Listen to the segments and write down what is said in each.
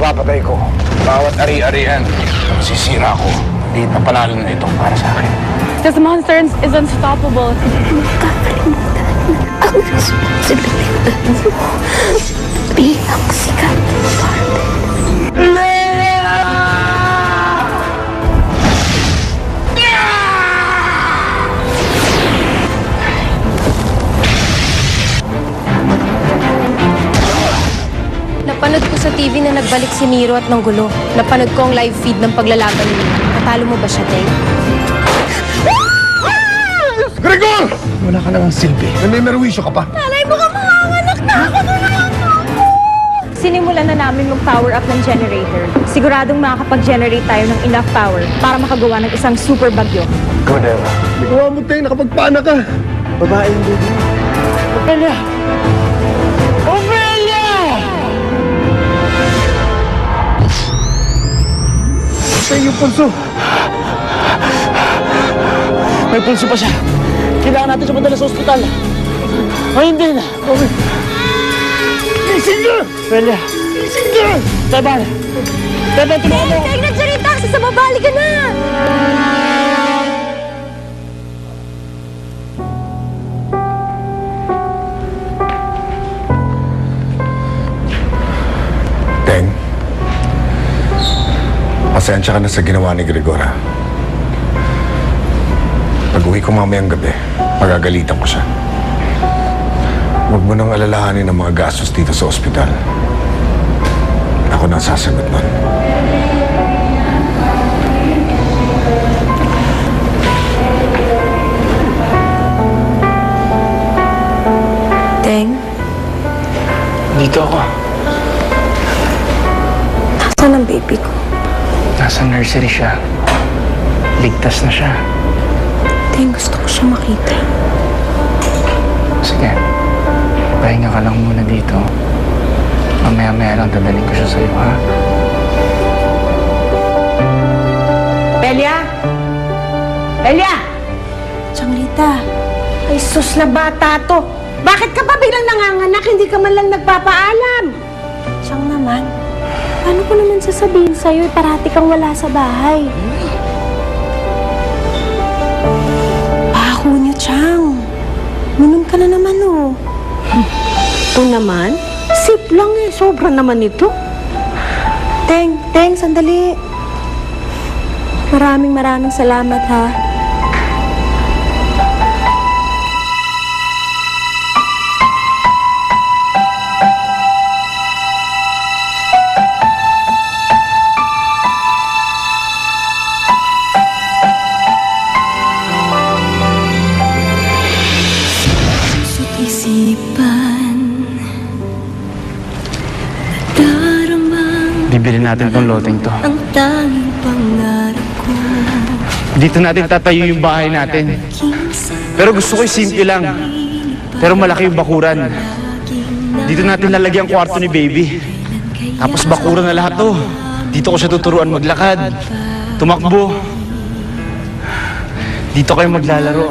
ipapatay ko. Bawat ari-arian, sisira ko. Di na panalo na ito para sa akin. This monster is unstoppable. Ang responsibilidad mo bilang sikat na parte. Napanood ko sa TV na nagbalik si Nero at Nanggulo. Napanood ko ang live feed ng paglalaban niya. Natalo mo ba siya, Teng? Gregor! Wala ka namang silbi. May merwisyo ka pa. Alay mo ka manganganak na ako na naman ako! Sinimulan na namin mag-power up ng generator. Siguradong makakapag-generate tayo ng enough power para makagawa ng isang super bagyo. Good, Eva. Gawa mo tayo, nakapagpana ka. Babaeng baby. Ophelia! Ophelia! Sa iyo, pulso. May pulso pa siya. Kailangan natin siya madala sa ospital. O hindi na. Okay. Gising na! Ophelia. Gising na! Teban! Teban, tulungan mo! Teng, nandiyan yung taxi sa babali ka na! Teng, pasensya ka na sa ginawa ni Gregor, ha? Pag-uwi ko mamayang gabi, magagalitan ko siya. Huwag mo nang alalahanin ang mga gastos dito sa ospital. Ako na sasagot nun. Teng, Dito ako. nasaan ang baby ko? Nasa nursery siya. Ligtas na siya. Teng, gusto ko siya makita. Sige. Pahinga ka lang muna dito. Mamaya-maya lang dadaling ko siya sa'yo, ha? Belia! Belia! Changlita, Ay, sus na bata to. Bakit ka pa biglang nanganganak? Hindi ka man lang nagpapaalam. siyang naman. Paano ko naman sasabihin sa'yo, parati kang wala sa bahay? Pako niyo, Chang. Minom ka na naman, oh. Ito naman? Sip lang eh. Sobra naman ito. Teng, sandali. Maraming salamat, ha. Bibili natin tong loteng to. Ang tanging pangarap ko. Dito natin tatayo yung bahay natin. Pero gusto ko yung simple lang. Pero malaki yung bakuran. Dito natin lalagyan ang kwarto ni baby. Tapos bakuran na lahat to. Dito ko siya tuturuan maglakad, tumakbo. Dito kayo maglalaro.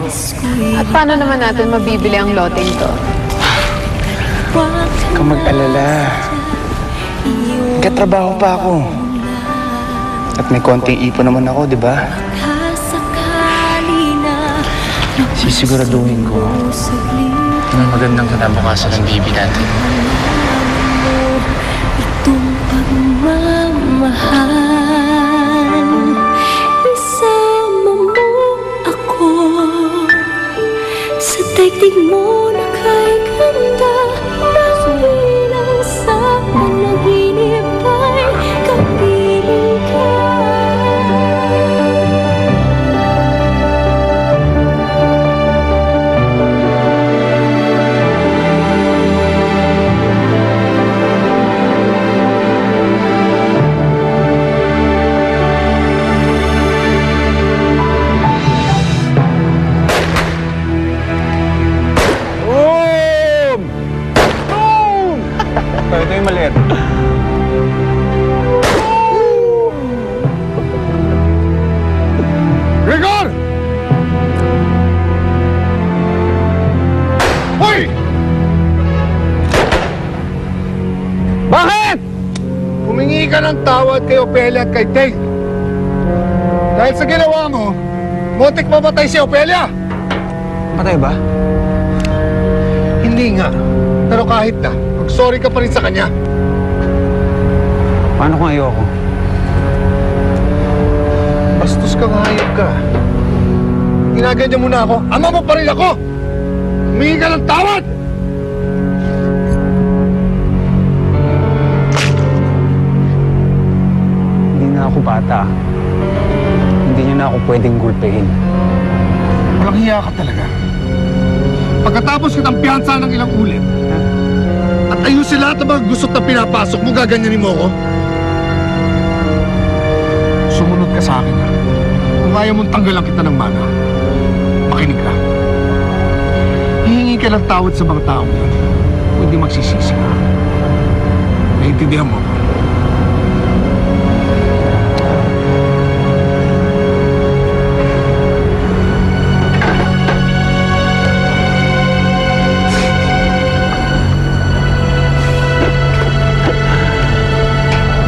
At paano naman natin mabibili ang loteng to? Huwag kang mag-alala. Nagkatrabaho pa ako. At may konting ipon naman ako, di ba? Sisiguraduhin ko na magandang kinabukasan ng baby natin. Itong pagmamahal, isama mo ako sa daigdig mo na kay ganda ng bilang sa panaginip ay kapiling ka. Ito yung maliit. Gregor! Hoy! Bakit? Humingi Humingi ka ng tawad kay Opelia at kay Tay. Dahil sa ginawa mo, muntik mamatay si Opelia. Patay ba? Hindi nga. Pero kahit na, mag-sorry ka pa rin sa kanya. Paano kung ayoko? Bastos kang hayop ka. Ginaganyan mo na ako. Ama mo pa rin ako! Humingi ka ng tawad! Hindi na ako bata. Hindi niyo na ako pwedeng gulpehin. Walang hiya ka talaga. Pagkatapos kitang piyansa ng ilang ulit, at ayusin lahat ng mga gusot na pinapasok mo, gaganyanin mo ako? Sumunod ka sa akin, ha? Kung ayaw mong tanggalan kita ng mana, makinig ka. Hihingi ka ng tawad sa mga taong yan. Kung hindi magsisisi ka. Naiintindihan mo ako?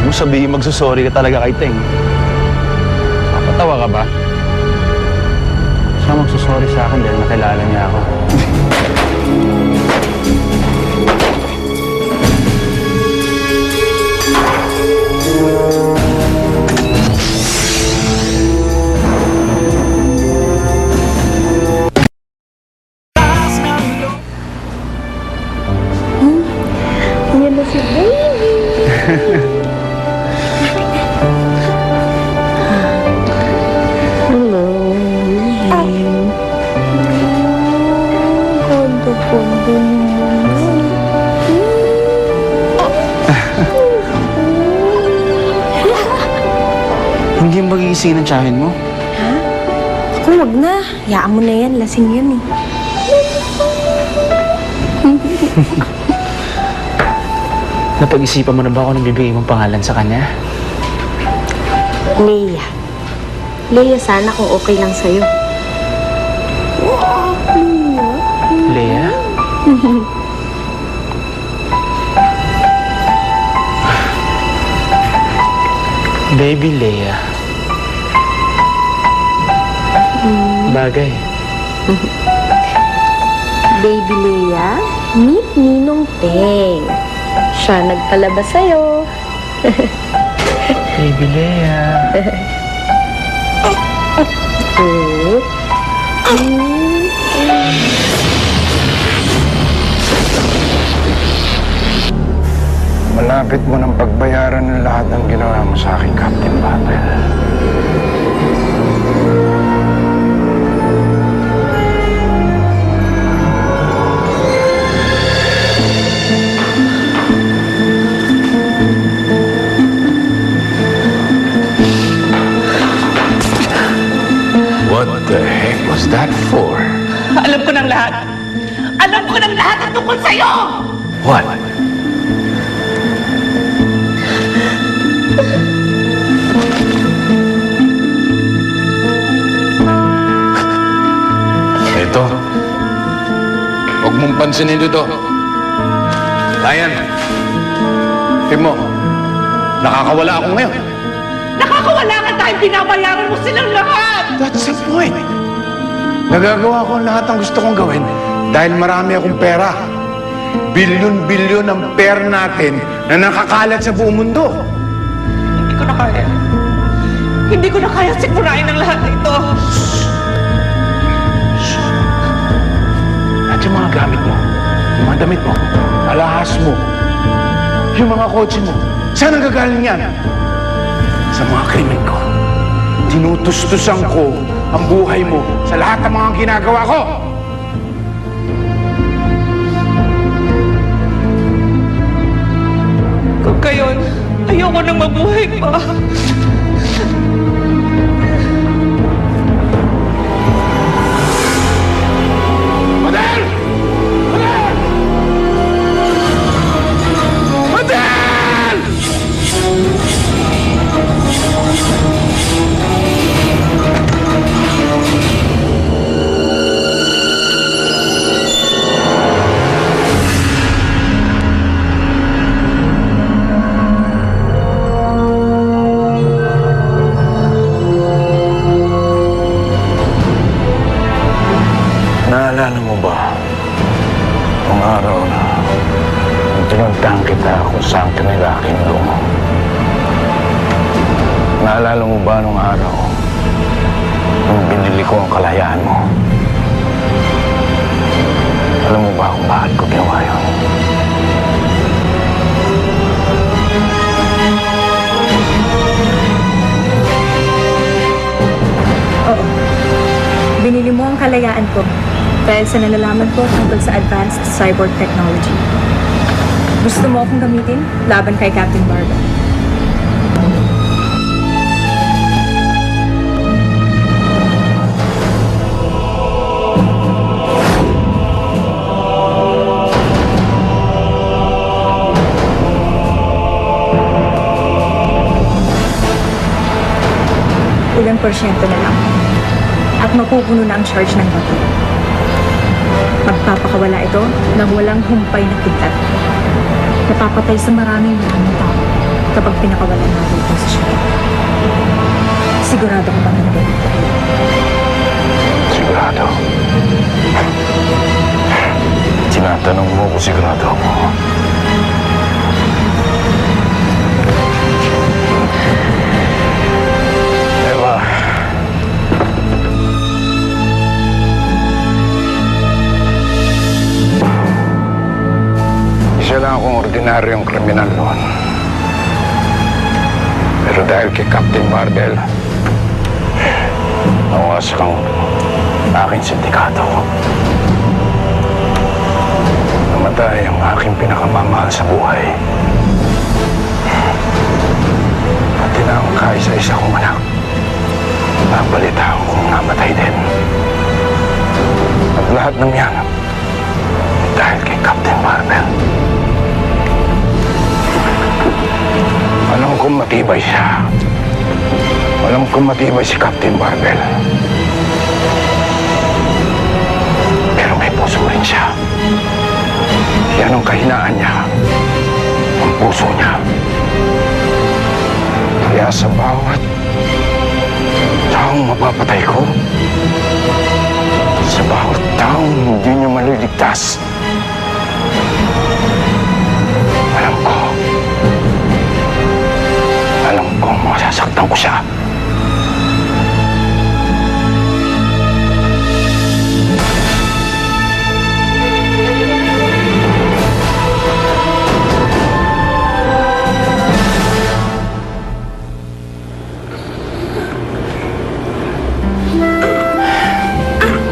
Huwag mo sabihin magsusorry ka talaga kay Teng. Papatawa ka ba? Siya magsusorry sa akin dahil nakilala niya ako. Yan na si baby. Hello, baby. Kondo-kondo naman. Hindi magigising ng tiyahin mo? Ako, wag na. Hayaan mo na yan. Lasing yan eh. Napag-isipan mo na ba kung anong bibigay mong pangalan sa kanya? Leia. Leia, sana kung okay lang sa'yo. Leia? Baby Leia. Bagay. Baby Leia, meet Ninong Teng. Siya nagpalabas sa'yo. Baby Leia. Malapit mo ng pagbayaran ng lahat ng ginawa mo sa akin, Captain Babel. What the heck was that for? Alam ko ng lahat. Alam ko ng lahat ang tungkol sa'yo! What? Ito. Huwag mong pansinin ito. Ryan. Tingnan mo. Nakakawala ako ngayon. Nakakawala ka dahil binabayaran mo silang lahat! That's the point. Nagagawa ko ang lahat ng gusto kong gawin dahil marami akong pera. Bilyon-bilyon ang pera natin na nakakalat sa buong mundo. Hindi ko na kaya. Hindi ko na kaya sigurain ang lahat ng ito. At yung mga gamit mo, yung mga damit mo, alahas mo, yung mga kotse mo, saan ang gagaling yan? Sa mga krimen ko. Tinutustusan ko ang buhay mo sa lahat ng mga ginagawa ko. Kung gayon, ayoko nang mabuhay pa. Madel! Madel! Madel! Nung araw na nung tinuntahan kita kung saan ka nila kinulong. Naalala mo ba nung araw nung binili ko ang kalayaan mo? Alam mo ba kung bakit ko ginawa yun? Oo. Binili mo ang kalayaan ko dahil sa nalalaman ko tungkol sa advanced cyborg technology. Gusto mo akong gamitin laban kay Captain Barbara. Ilang porsyento na lang. At mapupuno na ang charge ng bato. Magpapakawala ito ng walang humpay na kidlat. Napapatay sa maraming tao kapag pinakawalan natin ito sa siya. Sigurado ka ba na nagalit tayo? Sigurado. Tinatanong mo kung sigurado ako. Eva. Isa lang akong ordinaryong kriminal noon. Pero dahil kay Captain Barbell, nawasak ang aking sindikato. Namatay ang aking pinakamamahal sa buhay. Pati na ang kaisa-isa kong anak. Nabalitaan kong namatay din. At lahat ng yan dahil kay Captain Barbell. Alam kong matibay siya. Alam kong matibay si Captain Barbell. Pero may puso rin siya. Yan ang kahinaan niya. Ang puso niya. Kaya sa bawat taong mapapatay ko, sa bawat taong hindi niya maliligtas, alam ko masasaktan ko siya.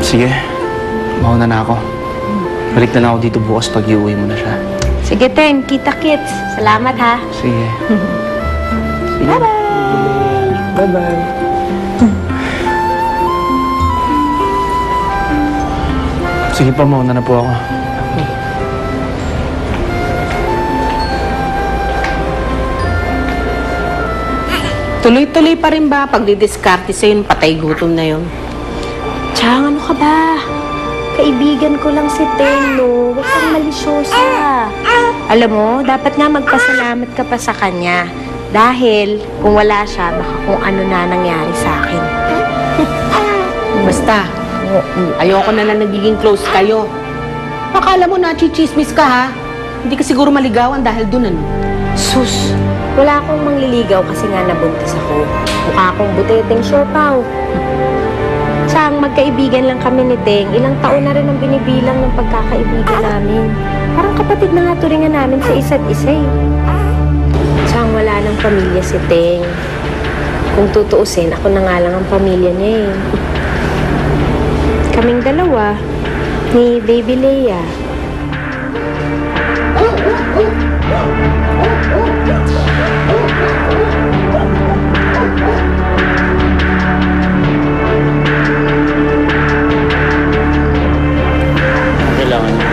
Sige, mauna na ako. Balik na lang ako dito bukas pag iuwi mo na siya. Sige, Ten. Kita-kits. Salamat, ha? Sige. Bye-bye! Bye-bye. Sige pa, mauna na po ako. Tuloy-tuloy pa rin ba pag didiskarte sa'yo yung patay gutom na yun? Chang, ano ka ba? Kaibigan ko lang si Ten, no? Huwag kang malisyosa. Alam mo, dapat nga magpasalamat ka pa sa kanya. Dahil kung wala siya, baka kung ano na nangyari sa akin. Basta, ayoko na nagiging close kayo. Akala mo na chichismis ka, ha? Hindi ka siguro maligawan dahil dun, ano? Sus, wala akong mangliligaw kasi nga nabuntis ako. Mukha akong buteteng siopaw. Chang, magkaibigan lang kami ni Teng. Ilang taon na rin ang binibilang ng pagkakaibigan namin. Parang kapatid na nga turingan namin sa isa't isa eh. Chang, wala nang pamilya si Teng. Kung tutuusin, ako na nga lang ang pamilya niya eh. Kaming dalawa, ni Baby Leia. Kailangan niya.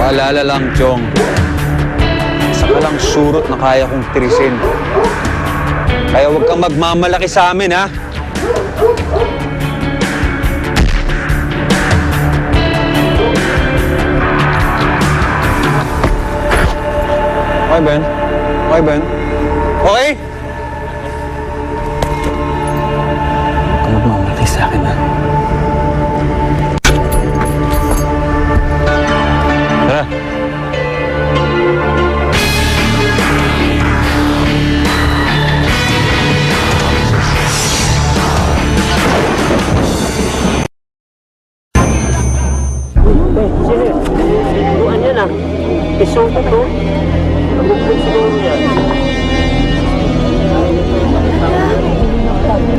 Paalala lang, Chong. Isa ka lang surot na kaya kong tirisin. Kaya huwag kang magmamalaki sa amin, ha? Okay, Ben? Okay, Ben? Okay? Huwag kang magmamalaki sa akin, ha? Tara.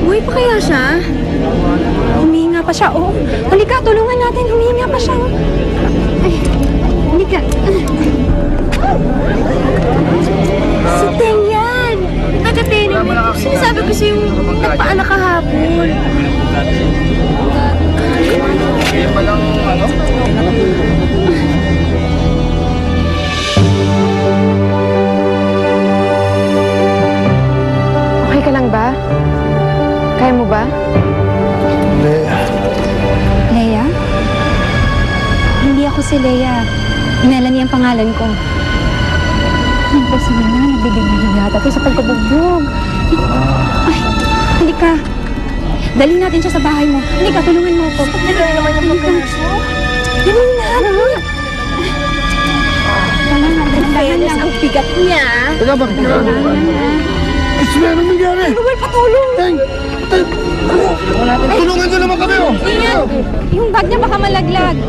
Buhay pa kaya siya? Humihinga pa siya. Oo. Halika, tulungan natin. Humihinga pa siya. Ay, halika. Si Teng yan. Taga-Teneng. Sinasabi ko sa'yo nagpaanak kahapon. Okay ka lang ba? Kaya mo ba? Leia? Hindi ako si Leia. Melanie ang pangalan ko. Ano ba si Nina? Nabibigyan yata ito sa pagkabugbog. Ay, halika. Dali natin siya sa bahay mo. Halika, tulungan mo ako. Halika naman yung pagkakas mo. Dali na. Wala na. Dahan lang ang bigat niya. Teka ba? Is meron nangyari? Ruel, patulong! Teng! Tulungan nyo naman kami, oh! Ingat! Yung bag niya baka malaglag.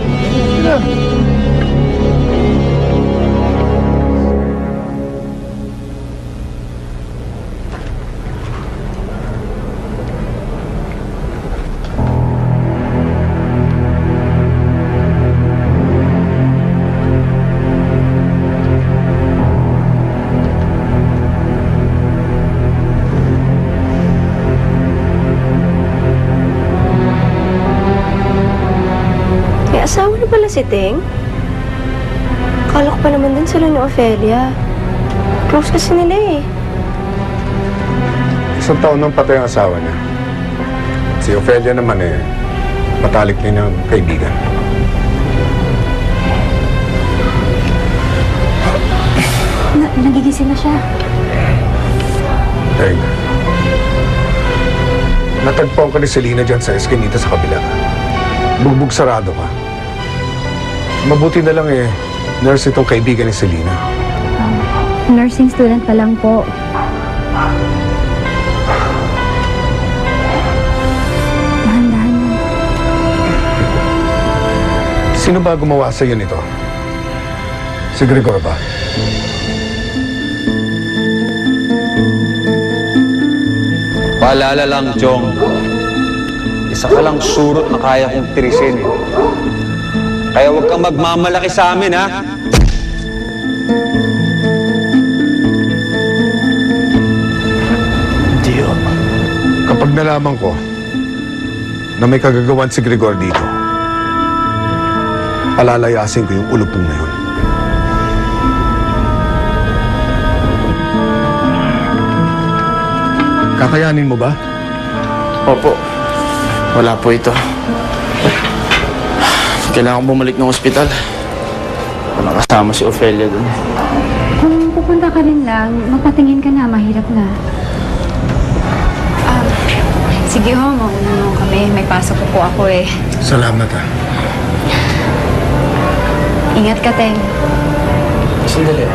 May asawa na pala si Teng? Akala ko pa naman din sila ni Ophelia. Close kasi nila eh. Isang taon nang patay ang asawa niya. Si Ophelia naman matalik niya ng kaibigan. Nagigising na siya. Teng, natagpuan ka ni Selena dyan sa eskinita sa kabila. Bugbog sarado ka. Mabuti na lang nurse itong kaibigan ni Selena. Nursing student pa lang po. Dahan-dahan lang. Sino ba gumawa sa iyo nito? Si Gregor ba? Paalala lang, Chong. Isa ka lang surot na kaya kong tirisin. Kaya huwag kang magmamalaki sa amin, ha? Hindi, oh. Kapag nalaman ko na may kagagawan si Gregor dito, palalayasin ko yung ulupong na yun. Kakayanin mo ba? Opo. Wala po ito. Kailangan bumalik ng ospital. Walang kasama si Ophelia dun. Kung pupunta ka rin lang, magpatingin ka na, mahirap na. Sige ho, mauna mo kami. May pasok po ako eh. Salamat, ha. Ingat ka, Teng. Sandali.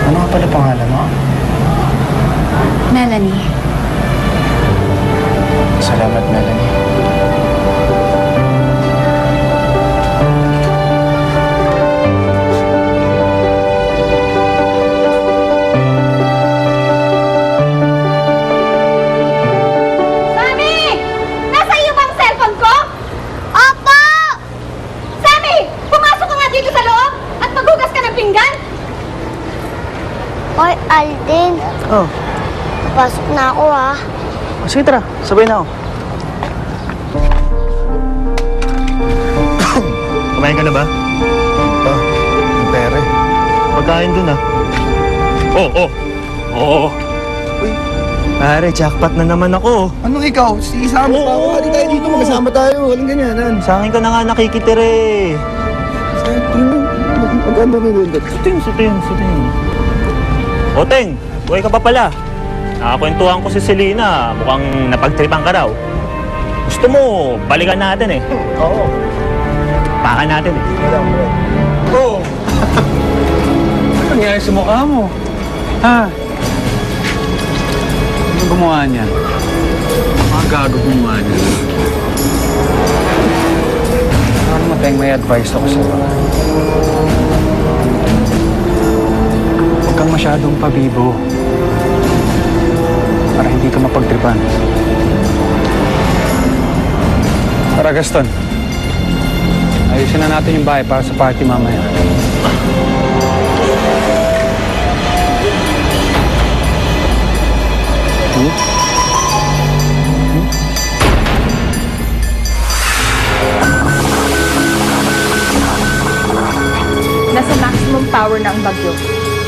Ano nga pala pangalan mo? Melanie. Salamat, Melanie. Sammy! Nasa iyo ba ang cellphone ko? Opo! Sammy! Pumasok ka nga dito sa loob at maghugas ka ng pinggan! Hoy, Alden. Oh, Pasok na ako, ha? sige tara. Sabay na ako. Kumain ka na ba? pagkain dun ah. Oo. Pare, jackpot na naman ako. Anong ikaw? Si Isama pa ako. Hali tayo dito, magkasama tayo. Walang ganyanan. Sa akin ka na nga nakikitire. Maganda mo yun. Suting. Oteng, buhay ka pa pala. Nakakwentuhan ko si Selena. Mukhang napagtripan ka raw. Gusto mo, balikan natin eh. Oo. Pakan natin eh. Oo! Ano nangyari sa mukha mo? Ha? Ano gumawa niyan? Mga gago gumawa niyan. Ano mateng may advice ako sa'yo. Huwag kang masyadong pabibo. Para hindi ka mapagtripan. Tara, Gaston. Ayusin na natin yung bahay para sa party mamaya. Nasa maximum power na ang bagyo.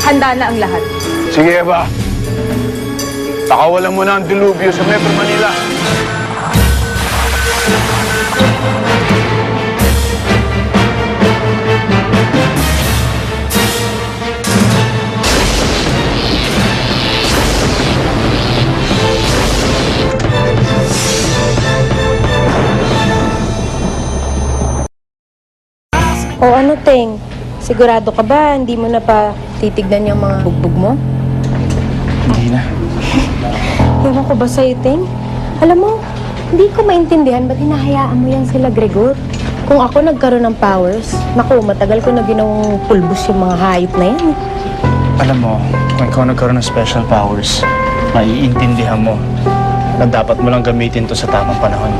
Handa na ang lahat. Sige, Eva. Pakawalan mo na ang dilubyo sa Metro Manila. O ano, Teng? Sigurado ka ba? Hindi mo na pa titignan yung mga bugbog mo? Hindi na. Ewan ko ba sa'yo, Teng? Alam mo, hindi ko maintindihan ba't hinahayaan mo yan sila, Gregor? Kung ako nagkaroon ng powers, naku, matagal ko na ginawang pulbos yung mga hayop na yan. Alam mo, kung ikaw nagkaroon ng special powers, maiintindihan mo na dapat mo lang gamitin to sa tamang panahon.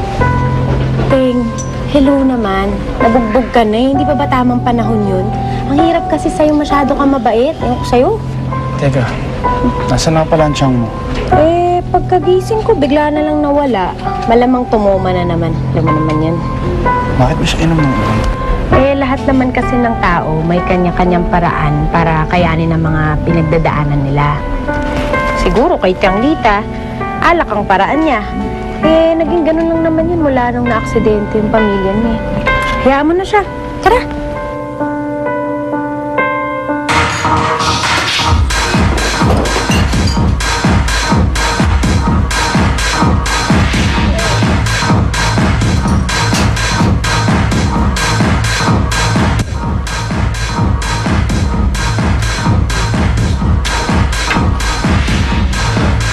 Teng, hello naman. Nabugbog ka na eh. Hindi pa ba tamang panahon yun? Ang hirap kasi sa'yo, masyado ka mabait. Ewan ko sa'yo. Teka, nasa na pala ang tiyang mo? Eh, pagkagising ko, bigla na lang nawala. Malamang tumoma na naman. Alam mo naman yan. Bakit ba siya inom ng ulam? Eh, lahat naman kasi ng tao may kanya-kanyang paraan para kayanin ang mga pinagdadaanan nila. Siguro kay Tiang Lita, alak ang paraan niya. Eh, naging ganun lang naman yun mula nung na-aksidente yung pamilya niya. Hayaan mo na siya. Tara!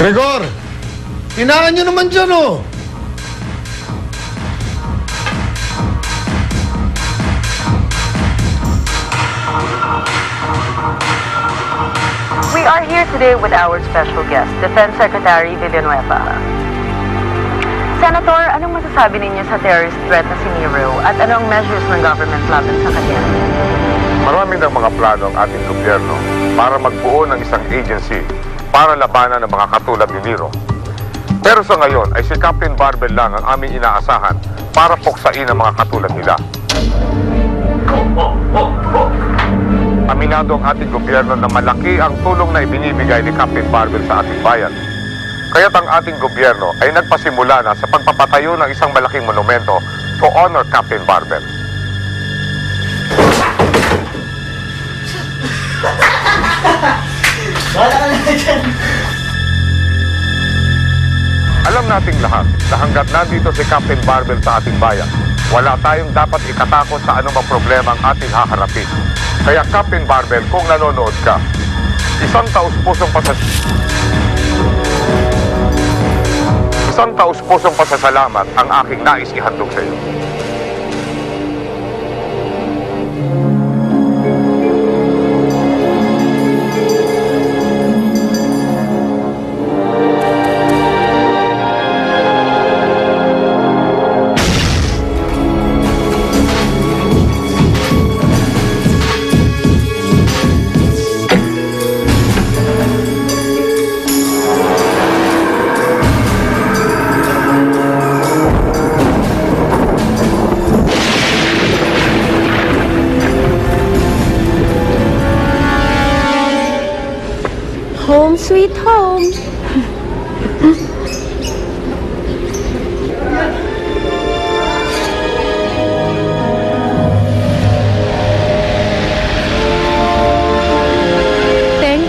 Gregor! Hinaan nyo naman dyan, oh! We are here today with our special guest, Defense Secretary Villanueva. Senator, anong masasabi ninyo sa terrorist threat na si Nero at anong measures ng government laban sa kanya? Marami ng mga plano ang ating gobyerno para magbuo ng isang agency para labanan ng mga katulad ni Nero. Pero sa ngayon ay si Captain Barbel lang ang aming inaasahan para puksain ang mga katulad nila. Aminado ang ating gobyerno na malaki ang tulong na ibinibigay ni Captain Barbel sa ating bayan. Kaya't ang ating gobyerno ay nagpasimula na sa pagpapatayo ng isang malaking monumento to honor Captain Barbel. Alam nating lahat na hanggat nandito si Captain Barbel sa ating bayan, wala tayong dapat ikatakot sa anumang problema ang ating haharapin. Kaya Captain Barbel, kung nanonood ka, isang taus-pusong pasasalamat ang aking nais ihandog sa iyo. sweet home. Teng?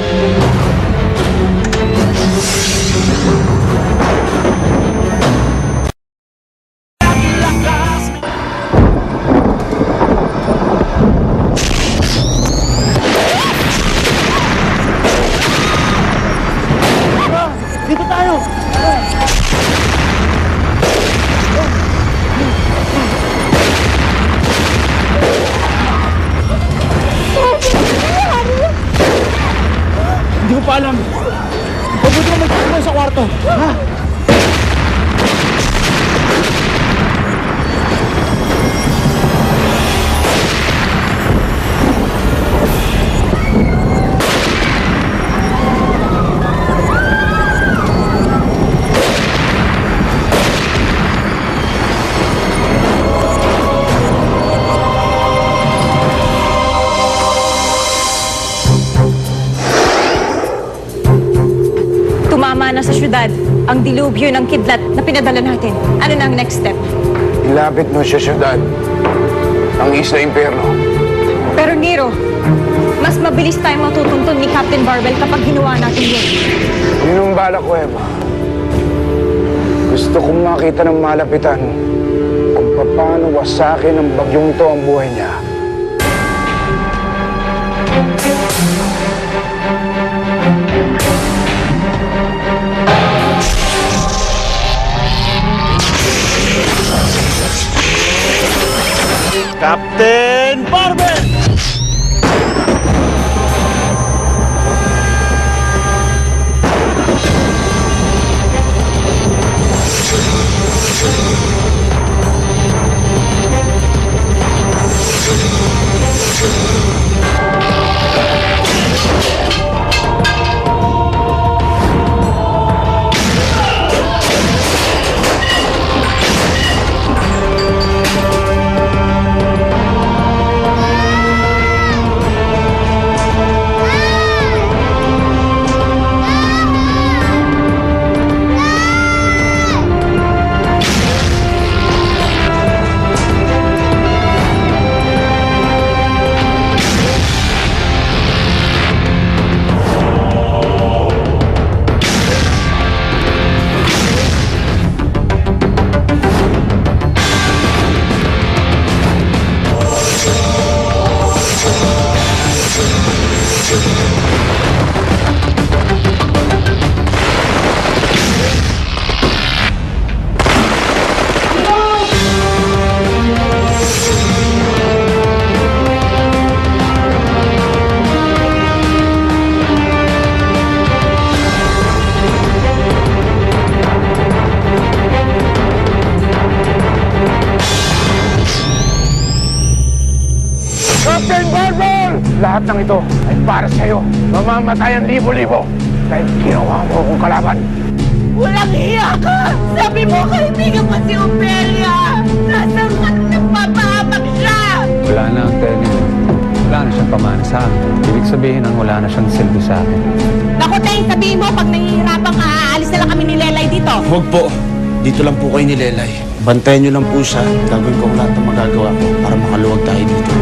Dito tayo! Hindi ko pa alam. Mabuti ka magpapagay sa kwarto. Ha? Tumama na sa syudad ang dilubyo ng kidlat na pinadala natin. Ano na ang next step? Ilapit mo sa syudad. Ang Isla Imperno. Pero Nero, mas mabilis tayong matutuntun ni Captain Barbell kapag ginawa natin yun. Yun ang balak ko, Eva. Gusto kong makita ng malapitan kung paano wasakin ng bagyong to ang buhay niya. Captain Barbell! Captain Barbell! Lahat ng ito ay para sa'yo. Mamamatay ang libo-libo dahil ginawa mo akong kalaban. Walang hiya ka! Sabi mo, kaibigan mo si Ophelia! Nasaan ka nung nagpapahamak siya? Wala na ang Tenny. Wala na siyang pamana sa akin. Ibig sabihin ang wala na siyang silbi sa akin. Naku, Teng, sabihin mo, pag nahihirapan ka, aalis na lang kami ni Lelay dito. Huwag po. Dito lang po kayo ni Lelay. Bantayan niyo lang po siya. Gagawin ko ang lahat ng magagawa ko para makaluwag tayo dito.